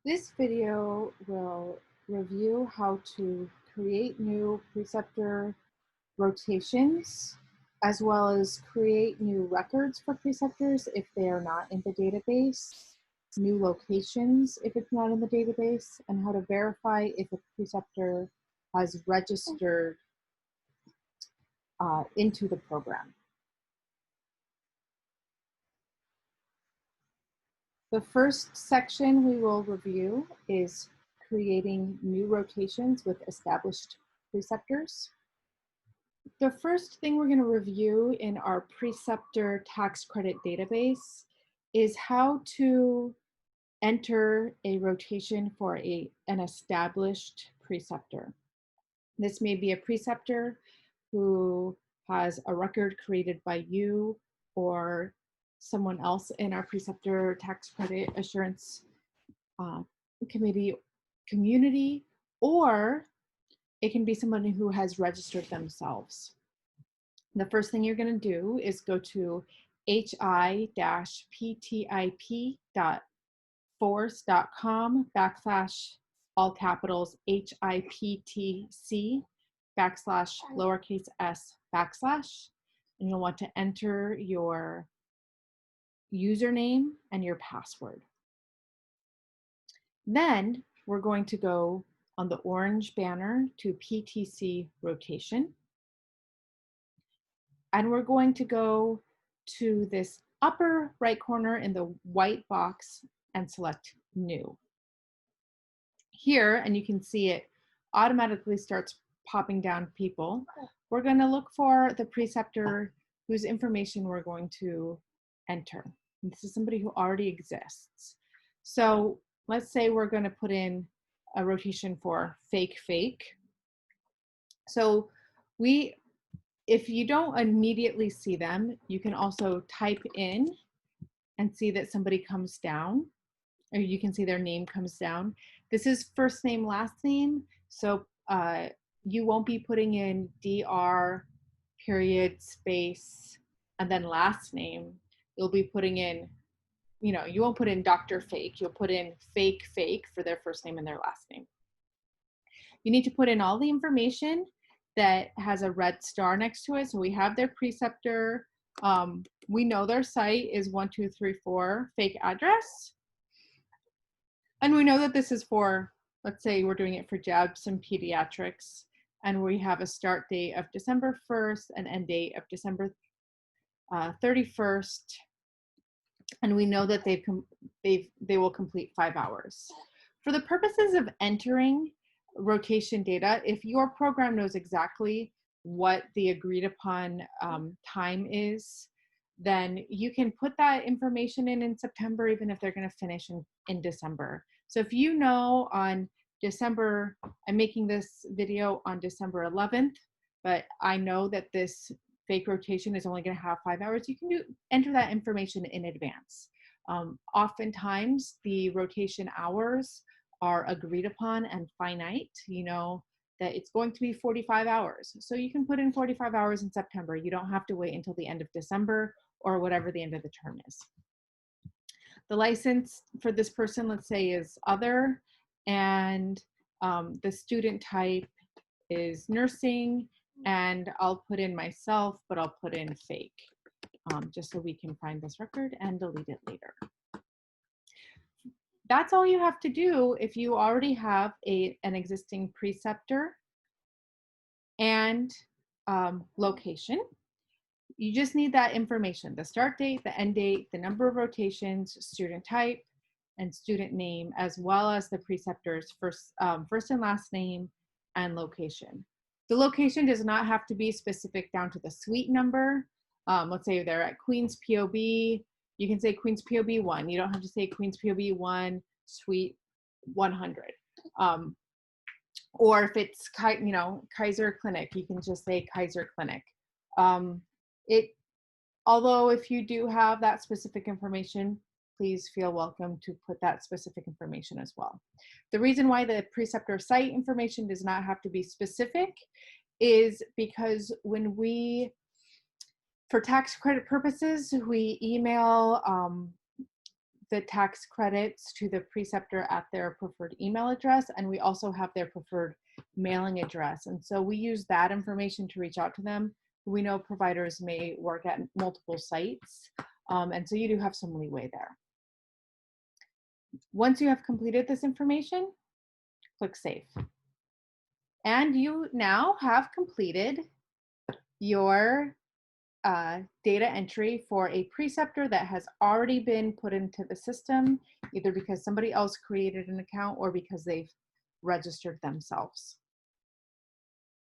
This video will review how to create new preceptor rotations, as well as create new records for preceptors if they are not in the database, new locations if it's not in the database, and how to verify if a preceptor has registered into the program. The first section we will review is creating new rotations with established preceptors. The first thing we're going to review in our Preceptor Tax Credit database is how to enter a rotation for an established preceptor. This may be a preceptor who has a record created by you or someone else in our Preceptor Tax Credit Assurance Committee community, or it can be someone who has registered themselves. The first thing you're going to do is go to hi-ptip.force.com/ all capitals HIPTC / lowercase s / and you'll want to enter your username and your password. Then we're going to go on the orange banner to PTC rotation. And we're going to go to this upper right corner in the white box and select new. Here, and you can see it automatically starts popping down people. We're going to look for the preceptor whose information we're going to enter. And this is somebody who already exists. So let's say we're going to put in a rotation for fake. So if you don't immediately see them, you can also type in and see that somebody comes down, or you can see their name comes down. This is first name, last name. So you won't be putting in DR period space and then last name. You'll be putting in, you won't put in Dr. Fake. You'll put in fake for their first name and their last name. You need to put in all the information that has a red star next to it. So we have their preceptor. We know their site is 1234 fake address. And we know that this is for, let's say we're doing it for jabs and pediatrics. And we have a start date of December 1st, an end date of December 31st. And we know that they will complete 5 hours. For the purposes of entering rotation data, if your program knows exactly what the agreed upon time is, then you can put that information in September, even if they're going to finish in December. So if you know on December, I'm making this video on December 11th, but I know that this fake rotation is only going to have 5 hours, you can enter that information in advance. Oftentimes the rotation hours are agreed upon and finite. You know that it's going to be 45 hours. So you can put in 45 hours in September. You don't have to wait until the end of December or whatever the end of the term is. The license for this person, let's say, is other, and the student type is nursing, and I'll put in myself, but I'll put in fake, just so we can find this record and delete it later. That's all you have to do if you already have an existing preceptor and location. You just need that information: the start date, the end date, the number of rotations, student type, and student name, as well as the preceptor's first and last name and location. The location does not have to be specific down to the suite number. Let's say they're at Queens POB. You can say Queens POB 1. You don't have to say Queens POB 1, suite 100. Or if it's Kaiser Clinic, you can just say Kaiser Clinic. Although if you do have that specific information, please feel welcome to put that specific information as well. The reason why the preceptor site information does not have to be specific is because when for tax credit purposes, we email the tax credits to the preceptor at their preferred email address, and we also have their preferred mailing address. And so we use that information to reach out to them. We know providers may work at multiple sites, and so you do have some leeway there. Once you have completed this information, click Save. And you now have completed your data entry for a preceptor that has already been put into the system, either because somebody else created an account or because they've registered themselves.